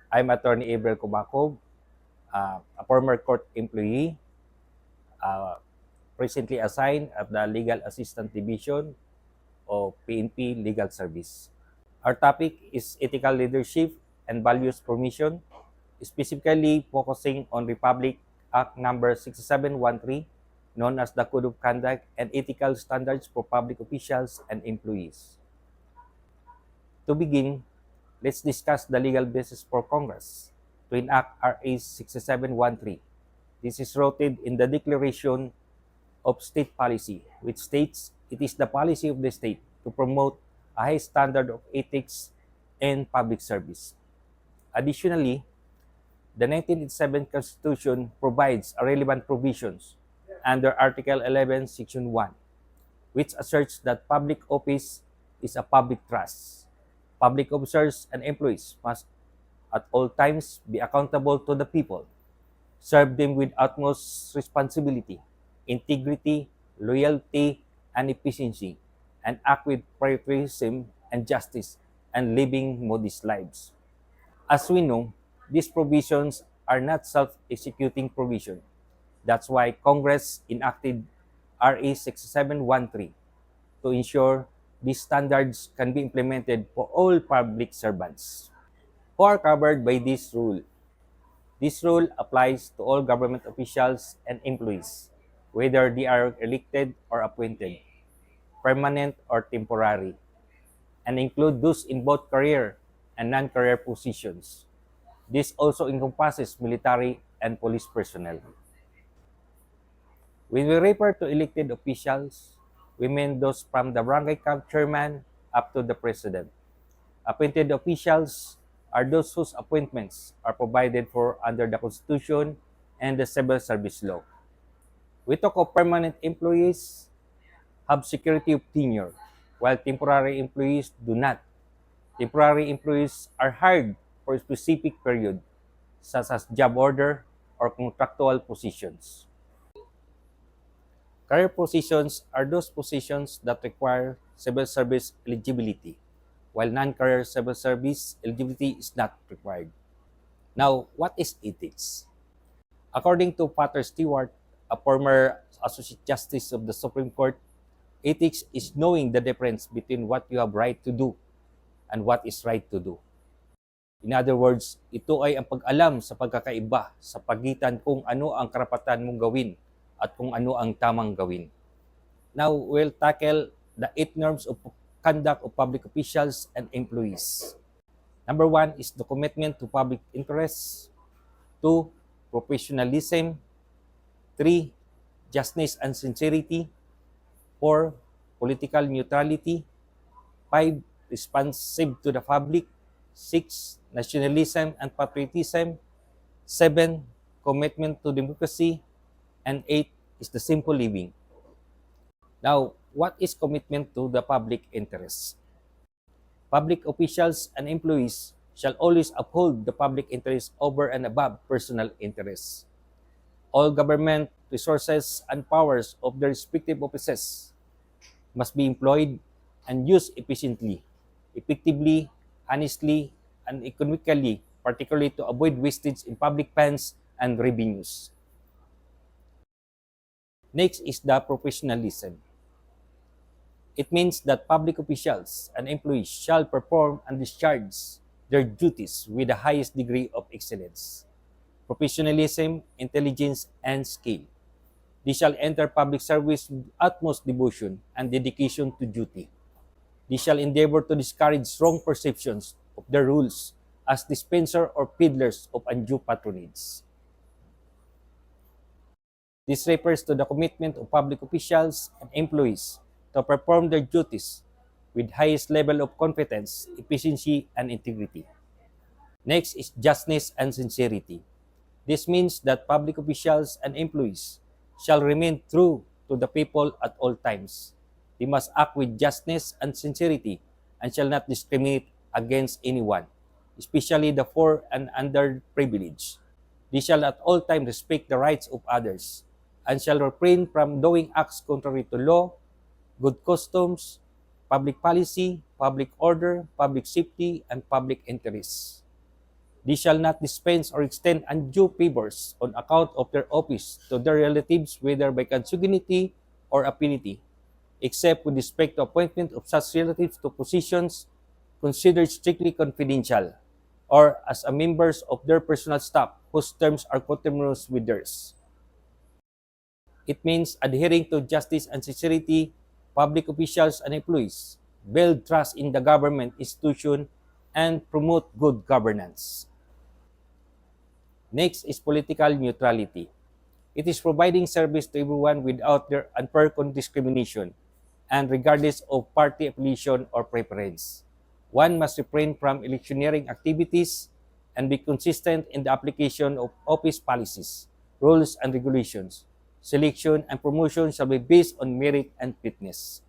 I'm Attorney Abel Kubakov, a former court employee, uh, recently assigned at the Legal Assistant Division of PNP Legal Service. Our topic is ethical leadership and values promotion, specifically focusing on Republic Act number 6713, known as the Code of Conduct and Ethical Standards for Public Officials and Employees. To begin, let's discuss the legal basis for Congress to enact RA 6713. This is rooted in the Declaration of State Policy, which states it is the policy of the state to promote a high standard of ethics and public service. Additionally, the 1987 Constitution provides a relevant provisions under Article 11, Section 1, which asserts that public office is a public trust. Public officers and employees must at all times be accountable to the people, serve them with utmost responsibility, integrity, loyalty, and efficiency, and act with patriotism and justice, and living modest lives. As we know, these provisions are not self-executing provision. That's why Congress enacted RA 6713 to ensure these standards can be implemented for all public servants who are covered by this rule. This rule applies to all government officials and employees, whether they are elected or appointed, permanent or temporary, and include those in both career and non-career positions. This also encompasses military and police personnel. When we refer to elected officials, we mean those from the barangay camp chairman up to the president. Appointed officials are those whose appointments are provided for under the Constitution and the Civil Service Law. We talk of permanent employees have security of tenure, while temporary employees do not. Temporary employees are hired for a specific period, such as job order or contractual positions. Career positions are those positions that require civil service eligibility, while non-career civil service eligibility is not required. Now, what is ethics? According to Pater Stewart, a former Associate Justice of the Supreme Court, ethics is knowing the difference between what you have right to do and what is right to do. In other words, ito ay ang pag-alam sa pagkakaiba sa pagitan kung ano ang karapatan mong gawin at kung ano ang tamang gawin. Now, we'll tackle the 8 norms of conduct of public officials and employees. Number 1 is the commitment to public interest. 2, professionalism. 3, justness and sincerity. 4, political neutrality. 5, responsive to the public. 6, nationalism and patriotism. 7, commitment to democracy. And 8 is the simple living. Now, what is commitment to the public interest? Public officials and employees shall always uphold the public interest over and above personal interests. All government resources and powers of their respective offices must be employed and used efficiently, effectively, honestly, and economically, particularly to avoid wastage in public funds and revenues. Next is the professionalism. It means that public officials and employees shall perform and discharge their duties with the highest degree of excellence, professionalism, intelligence, and skill. They shall enter public service with utmost devotion and dedication to duty. They shall endeavor to discourage wrong perceptions of their rules as dispenser or peddlers of undue patronage. This refers to the commitment of public officials and employees to perform their duties with highest level of competence, efficiency, and integrity. Next is justness and sincerity. This means that public officials and employees shall remain true to the people at all times. They must act with justness and sincerity and shall not discriminate against anyone, especially the poor and underprivileged. They shall at all times respect the rights of others and shall refrain from doing acts contrary to law, good customs, public policy, public order, public safety, and public interests. They shall not dispense or extend undue favors on account of their office to their relatives, whether by consanguinity or affinity, except with respect to appointment of such relatives to positions considered strictly confidential, or as a members of their personal staff whose terms are coterminous with theirs. It means adhering to justice and sincerity. Public officials and employees build trust in the government institution and promote good governance. Next is political neutrality. It is providing service to everyone without their unfair discrimination and regardless of party affiliation or preference. One must refrain from electioneering activities and be consistent in the application of office policies, rules, and regulations. Selection and promotion shall be based on merit and fitness.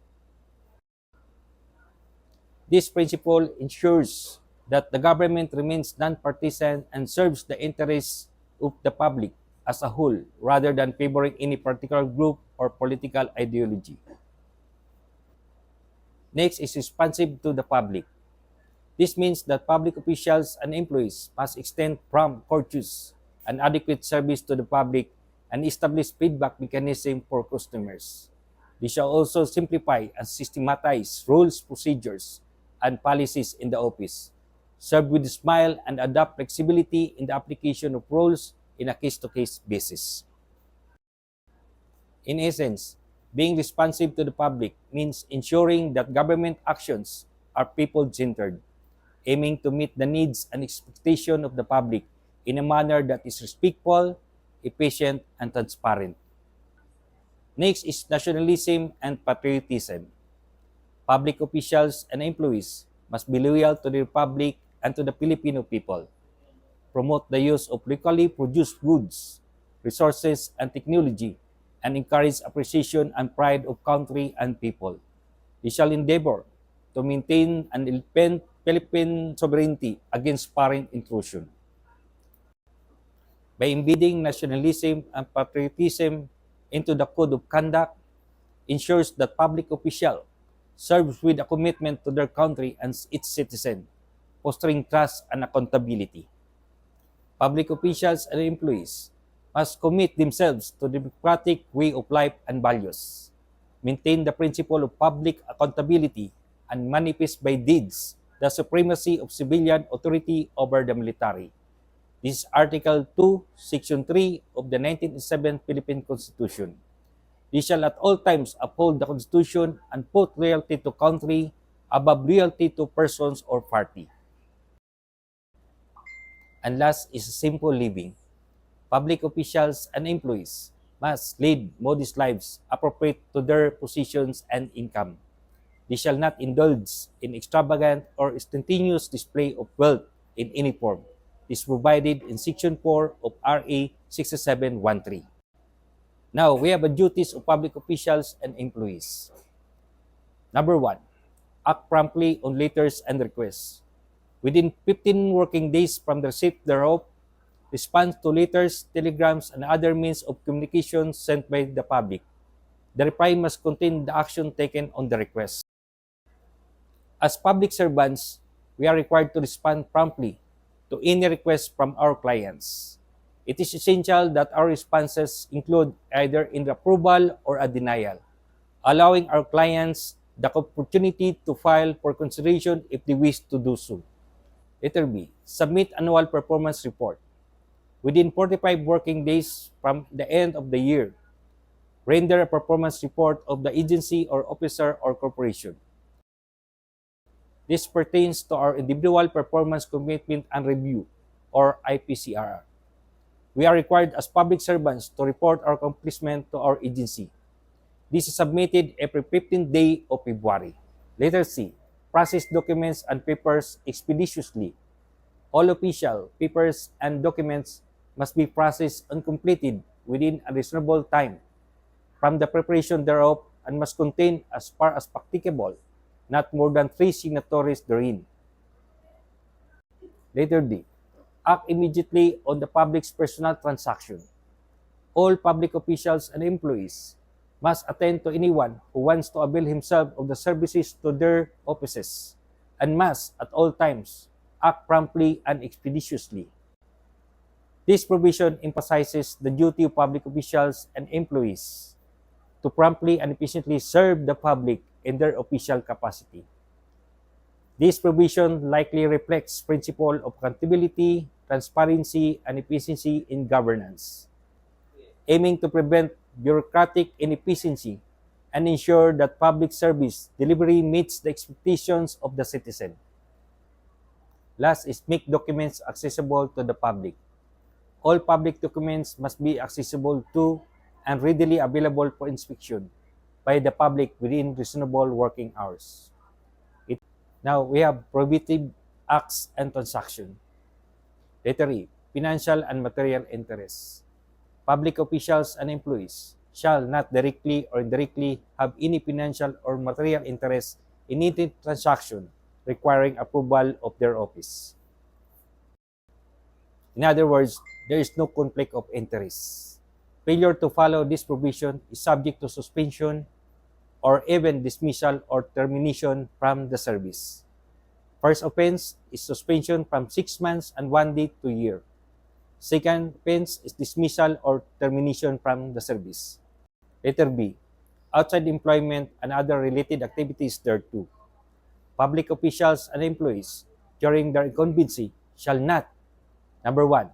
This principle ensures that the government remains non-partisan and serves the interests of the public as a whole rather than favoring any particular group or political ideology. Next is responsive to the public. This means that public officials and employees must extend prompt, courteous, and adequate service to the public and establish feedback mechanism for customers. They shall also simplify and systematize rules, procedures, and policies in the office. Serve with a smile and adopt flexibility in the application of rules in a case-to-case basis. In essence, being responsive to the public means ensuring that government actions are people-centered, aiming to meet the needs and expectations of the public in a manner that is respectful, efficient, and transparent. Next is nationalism and patriotism. Public officials and employees must be loyal to the Republic and to the Filipino people, promote the use of locally produced goods, resources, and technology, and encourage appreciation and pride of country and people. They shall endeavor to maintain and defend Philippine sovereignty against foreign intrusion. By embedding nationalism and patriotism into the code of conduct, ensures that public official serves with a commitment to their country and its citizen, fostering trust and accountability. Public officials and employees must commit themselves to the democratic way of life and values, maintain the principle of public accountability, and manifest by deeds the supremacy of civilian authority over the military. This is Article 2, Section 3 of the 1987 Philippine Constitution. They shall at all times uphold the Constitution and put loyalty to country above loyalty to persons or party. And last is simple living. Public officials and employees must lead modest lives appropriate to their positions and income. They shall not indulge in extravagant or ostentatious display of wealth in any form. This is provided in Section 4 of RA 6713. Now, we have the duties of public officials and employees. Number 1, act promptly on letters and requests. Within 15 working days from the receipt thereof, respond to letters, telegrams, and other means of communication sent by the public. The reply must contain the action taken on the request. As public servants, we are required to respond promptly to any request from our clients. It is essential that our responses include either an approval or a denial, allowing our clients the opportunity to file for consideration if they wish to do so. Letter B, submit annual performance report. Within 45 working days from the end of the year, render a performance report of the agency or officer or corporation. This pertains to our individual performance commitment and review, or IPCR. We are required as public servants to report our accomplishment to our agency. This is submitted every 15th day of February. Letter C, process documents and papers expeditiously. All official papers and documents must be processed and completed within a reasonable time from the preparation thereof and must contain, as far as practicable, not more than 3 signatories therein. Letter D, act immediately on the public's personal transaction. All public officials and employees must attend to anyone who wants to avail himself of the services to their offices and must, at all times, act promptly and expeditiously. This provision emphasizes the duty of public officials and employees to promptly and efficiently serve the public in their official capacity. This provision likely reflects principle of accountability, transparency, and efficiency in governance, aiming to prevent bureaucratic inefficiency and ensure that public service delivery meets the expectations of the citizen. Last is make documents accessible to the public. All public documents must be accessible to and readily available for inspection by the public within reasonable working hours. Now, we have prohibitive acts and transactions. Letter E, financial and material interests. Public officials and employees shall not directly or indirectly have any financial or material interest in any transaction requiring approval of their office. In other words, there is no conflict of interest. Failure to follow this provision is subject to suspension or even dismissal or termination from the service. First offense is suspension from 6 months and 1 day to a year. Second offense is dismissal or termination from the service. Letter B, outside employment and other related activities thereto. Public officials and employees during their incumbency shall not: Number 1,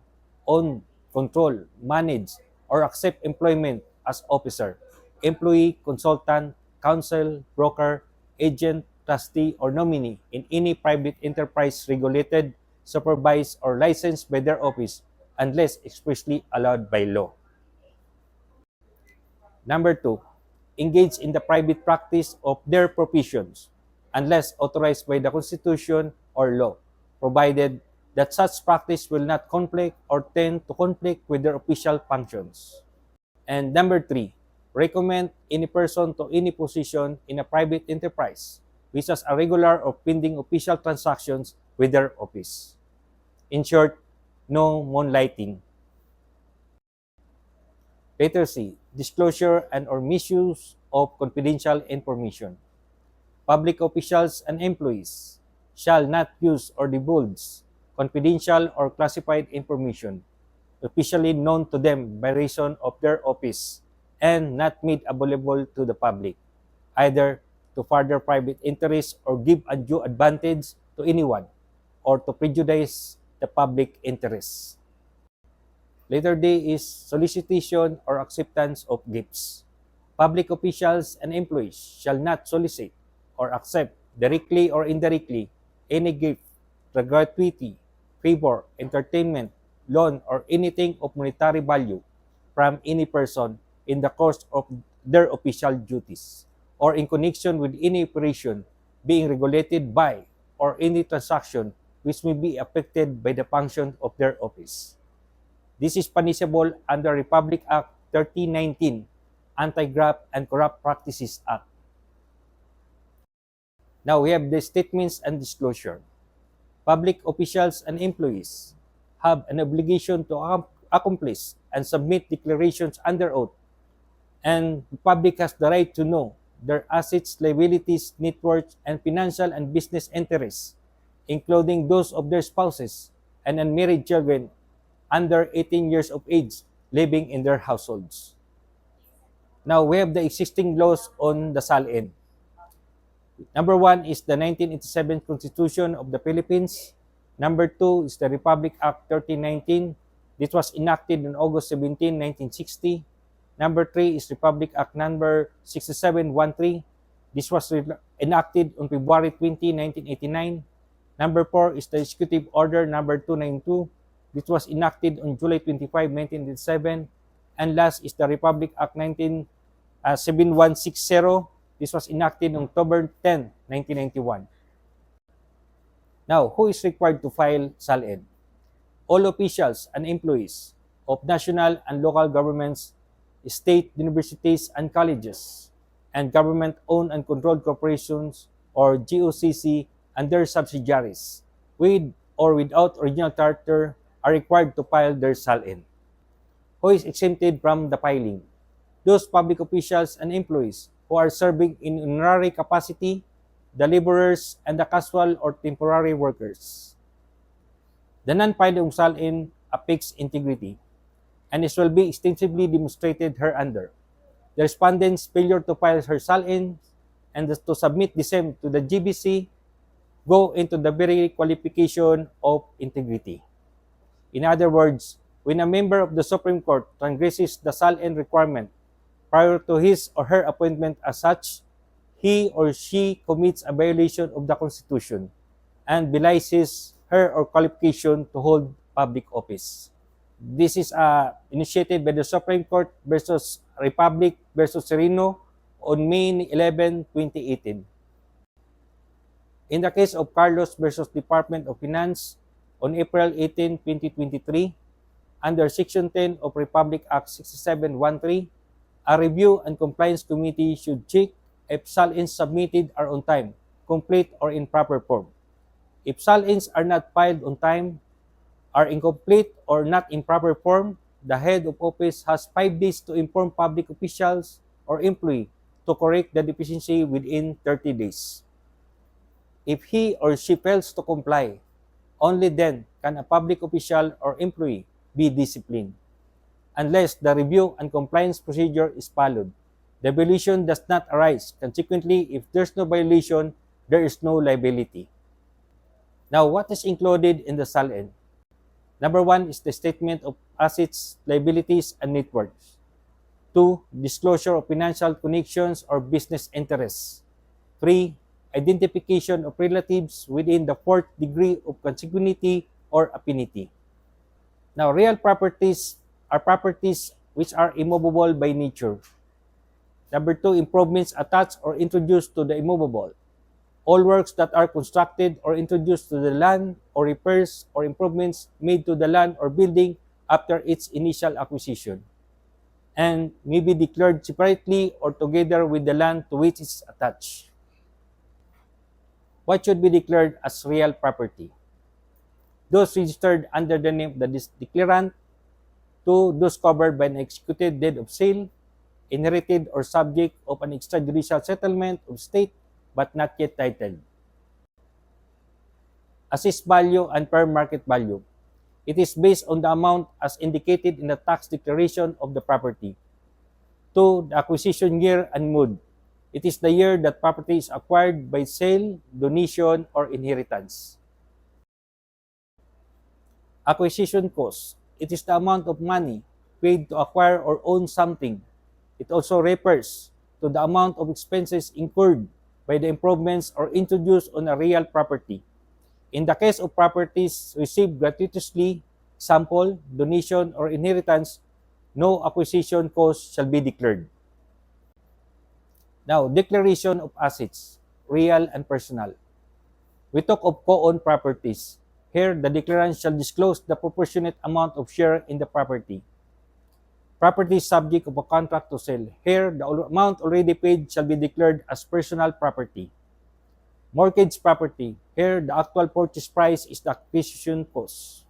own, control, manage, or accept employment as officer, employee, consultant, counsel, broker, agent, trustee, or nominee in any private enterprise regulated, supervised, or licensed by their office unless expressly allowed by law. Number 2, engage in the private practice of their professions unless authorized by the Constitution or law, provided that such practice will not conflict or tend to conflict with their official functions. And number 3, recommend any person to any position in a private enterprise which has a regular or pending official transactions with their office. In short, no moonlighting. Letter C, disclosure and or misuse of confidential information. Public officials and employees shall not use or divulge confidential or classified information officially known to them by reason of their office and not made available to the public, either to further private interests or give undue advantage to anyone or to prejudice the public interest. Letter D is solicitation or acceptance of gifts. Public officials and employees shall not solicit or accept directly or indirectly any gift, gratuity, favor, entertainment, loan, or anything of monetary value from any person in the course of their official duties or in connection with any operation being regulated by or any transaction which may be affected by the function of their office. This is punishable under Republic Act 1319, Anti-Graft and Corrupt Practices Act. Now we have the statements and disclosure. Public officials and employees have an obligation to accomplish and submit declarations under oath, and the public has the right to know their assets, liabilities, net worth, and financial and business interests, including those of their spouses and unmarried children under 18 years of age living in their households. Now, we have the existing laws on the SALN. Number 1 is the 1987 Constitution of the Philippines. Number 2 is the Republic Act 1319. This was enacted on August 17, 1960. Number 3 is Republic Act number 6713. This was enacted on February 20, 1989. Number 4 is the Executive Order number 292. This was enacted on July 25, 1987. And last is the Republic Act 7160. This was enacted on October 10, 1991. Now, who is required to file SALN? All officials and employees of national and local governments, state universities and colleges, and government-owned and controlled corporations or GOCC and their subsidiaries, with or without original charter, are required to file their SALN. Who is exempted from the filing? Those public officials and employees who are serving in honorary capacity, the laborers, and the casual or temporary workers. The non-filing of SALN affects integrity, and this will be extensively demonstrated hereunder. The respondent's failure to file her SALN and to submit the same to the GBC go into the very qualification of integrity. In other words, when a member of the Supreme Court transgresses the SALN requirement prior to his or her appointment as such, he or she commits a violation of the Constitution and belies his, her, or qualification to hold public office. This is initiated by the Supreme Court versus Republic versus Sereno on May 11, 2018. In the case of Carlos versus Department of Finance on April 18, 2023, under Section 10 of Republic Act 6713, a review and compliance committee should check if SALNs submitted are on time, complete, or in proper form. If SALNs are not filed on time, are incomplete, or not in proper form, the head of office has 5 days to inform public officials or employee to correct the deficiency within 30 days. If he or she fails to comply, only then can a public official or employee be disciplined. Unless the review and compliance procedure is followed, the violation does not arise. Consequently, if there's no violation, there is no liability. Now, what is included in the SALN? Number 1 is the statement of assets, liabilities, and net worth. 2, disclosure of financial connections or business interests. 3, identification of relatives within the 4th degree of consanguinity or affinity. Now, real properties are properties which are immovable by nature. Number 2, improvements attached or introduced to the immovable. All works that are constructed or introduced to the land, or repairs or improvements made to the land or building after its initial acquisition, and may be declared separately or together with the land to which it is attached. What should be declared as real property? Those registered under the name of the declarant. 2, those covered by an executed deed of sale, inherited or subject of an extrajudicial settlement of state but not yet titled. Assessed value and fair market value. It is based on the amount as indicated in the tax declaration of the property. 2, the acquisition year and mode. It is the year that property is acquired by sale, donation, or inheritance. Acquisition cost. It is the amount of money paid to acquire or own something. It also refers to the amount of expenses incurred by the improvements or introduced on a real property. In the case of properties received gratuitously, example, donation, or inheritance, no acquisition cost shall be declared. Now, declaration of assets, real and personal. We talk of co-owned properties. Here, the declarant shall disclose the proportionate amount of share in the property. Property subject of a contract to sell. Here, the amount already paid shall be declared as personal property. Mortgage property. Here, the actual purchase price is the acquisition cost.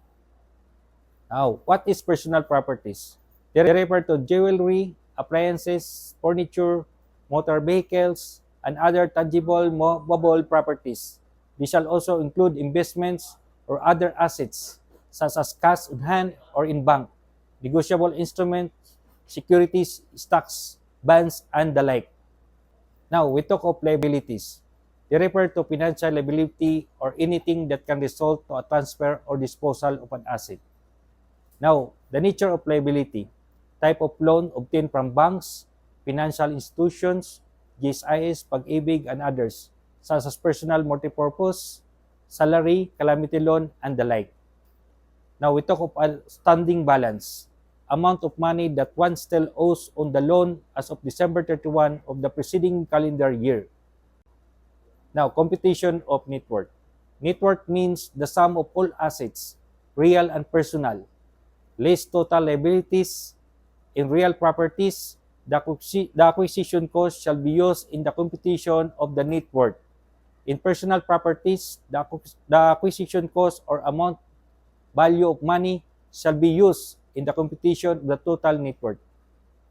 Now, what is personal properties? They refer to jewelry, appliances, furniture, motor vehicles, and other tangible, movable properties. These shall also include investments or other assets, such as cash on hand or in bank, negotiable instruments, securities, stocks, bonds, and the like. Now, we talk of liabilities. They refer to financial liability or anything that can result to a transfer or disposal of an asset. Now, the nature of liability. Type of loan obtained from banks, financial institutions, GSIS, Pag-ibig, and others, such as personal multipurpose, salary, calamity loan, and the like. Now, we talk of a standing balance. Amount of money that one still owes on the loan as of December 31 of the preceding calendar year. Now, computation of net worth. Net worth means the sum of all assets, real and personal, less total liabilities. In real properties, the acquisition cost shall be used in the computation of the net worth. In personal properties, the acquisition cost or amount value of money shall be used in the computation of the total net worth.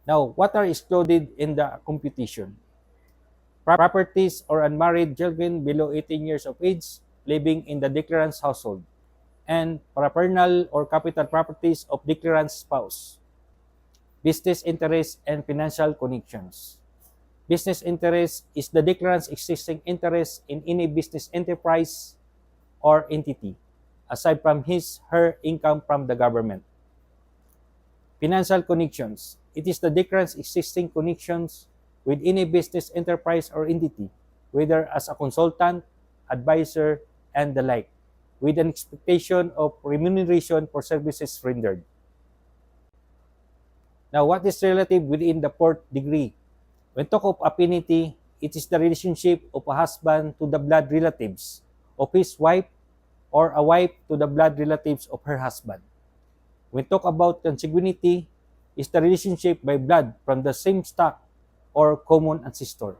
Now, what are excluded in the computation? Properties or unmarried children below 18 years of age living in the declarant's household. and parapernal or capital properties of declarant's spouse. Business interests and financial connections. Business interest is the declarant's existing interest in any business enterprise or entity, aside from his/her income from the government. Financial connections. It is the declarant's existing connections with any business enterprise or entity, whether as a consultant, advisor, and the like, with an expectation of remuneration for services rendered. Now, what is relative within the fourth degree? When talk of affinity, it is the relationship of a husband to the blood relatives of his wife or a wife to the blood relatives of her husband. When talk about consanguinity, is the relationship by blood from the same stock or common ancestor.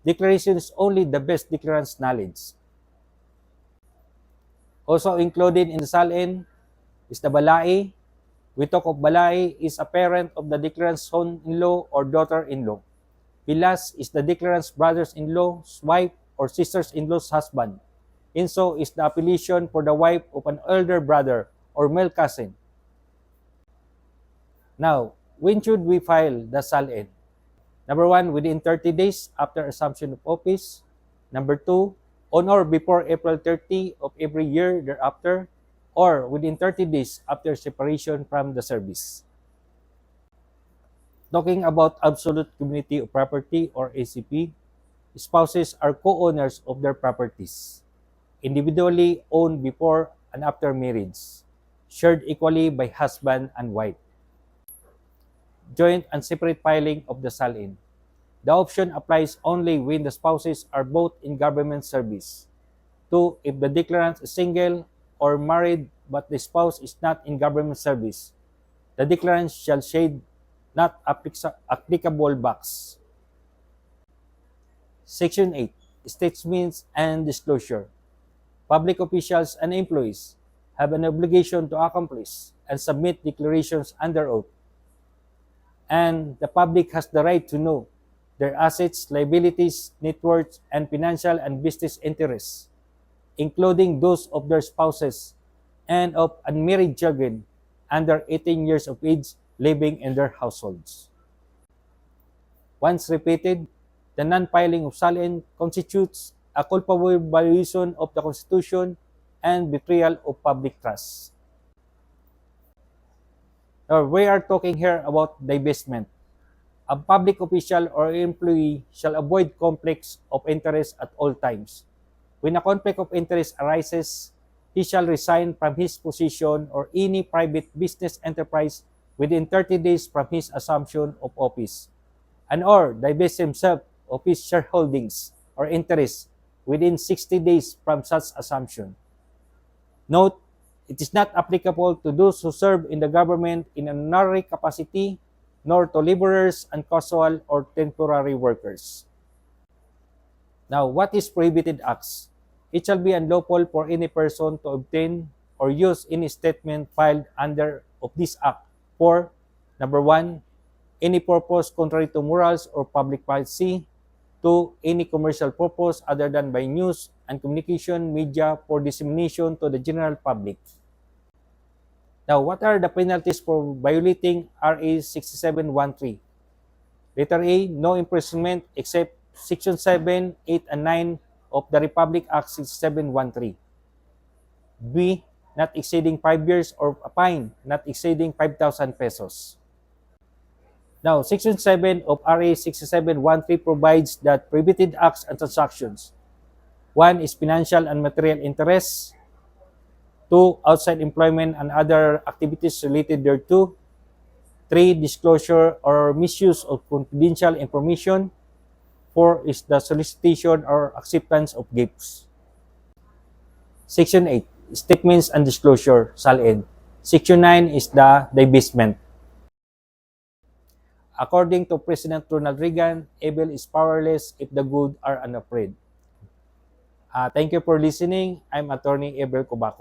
Declaration is only the best declarant's knowledge. Also included in the SALN is the balai. We talk of balai is a parent of the declarant's son-in-law or daughter-in-law. Pilas is the declarant's brothers-in-law's wife or sisters-in-law's husband. Inso is the appellation for the wife of an elder brother or male cousin. Now, when should we file the SALN? Number 1, within 30 days after assumption of office. Number 2, on or before April 30 of every year thereafter, or within 30 days after separation from the service. Talking about absolute community of property or ACP, spouses are co-owners of their properties, individually owned before and after marriage, shared equally by husband and wife. Joint and separate filing of the SALN. The option applies only when the spouses are both in government service. 2. If the declarant is single or married but the spouse is not in government service, the declarant shall shade not applicable box. Section 8. Statements and disclosure. Public officials and employees have an obligation to accomplish and submit declarations under oath. And the public has the right to know their assets, liabilities, net worth, and financial and business interests, including those of their spouses and of unmarried children under 18 years of age living in their households. Once repeated, the non-filing of SALN constitutes a culpable violation of the Constitution and betrayal of public trust. Now, we are talking here about divestment. A public official or employee shall avoid conflicts of interest at all times. When a conflict of interest arises, he shall resign from his position or any private business enterprise within 30 days from his assumption of office, and or divest himself of his shareholdings or interests within 60 days from such assumption. Note, it is not applicable to those who serve in the government in an honorary capacity, nor to laborers and casual or temporary workers. Now, what is prohibited acts? It shall be unlawful for any person to obtain or use any statement filed under of this act for, number 1, any purpose contrary to morals or public policy; 2, any commercial purpose other than by news and communication media for dissemination to the general public. Now, what are the penalties for violating RA 6713? Letter A, no imprisonment except Section 7, 8, and 9 of the Republic Act 6713. B, not exceeding 5 years, or a fine not exceeding 5,000 pesos. Now, Section 7 of RA 6713 provides that prohibited acts and transactions: 1 is financial and material interests; 2, outside employment and other activities related thereto; 3, disclosure or misuse of confidential information; 4 is the solicitation or acceptance of gifts. Section 8, statements and disclosure, SALN. Section 9 is the divestment. According to President Ronald Reagan, evil is powerless if the good are unafraid. Thank you for listening. I'm Attorney Abel Cobaco.